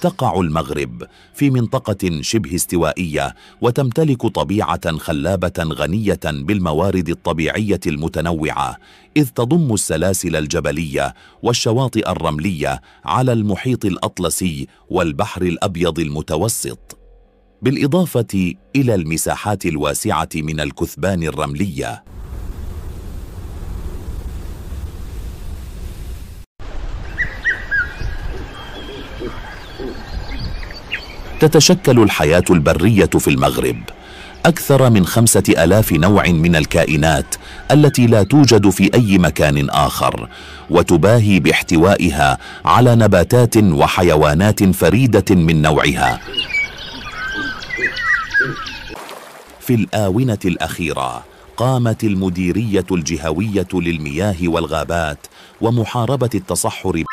تقع المغرب في منطقة شبه استوائية، وتمتلك طبيعة خلابة غنية بالموارد الطبيعية المتنوعة، إذ تضم السلاسل الجبلية والشواطئ الرملية على المحيط الأطلسي والبحر الأبيض المتوسط، بالإضافة إلى المساحات الواسعة من الكثبان الرملية. تتشكل الحياة البرية في المغرب أكثر من 5000 نوع من الكائنات التي لا توجد في أي مكان آخر، وتباهي باحتوائها على نباتات وحيوانات فريدة من نوعها. في الآونة الأخيرة قامت المديرية الجهوية للمياه والغابات ومحاربة التصحر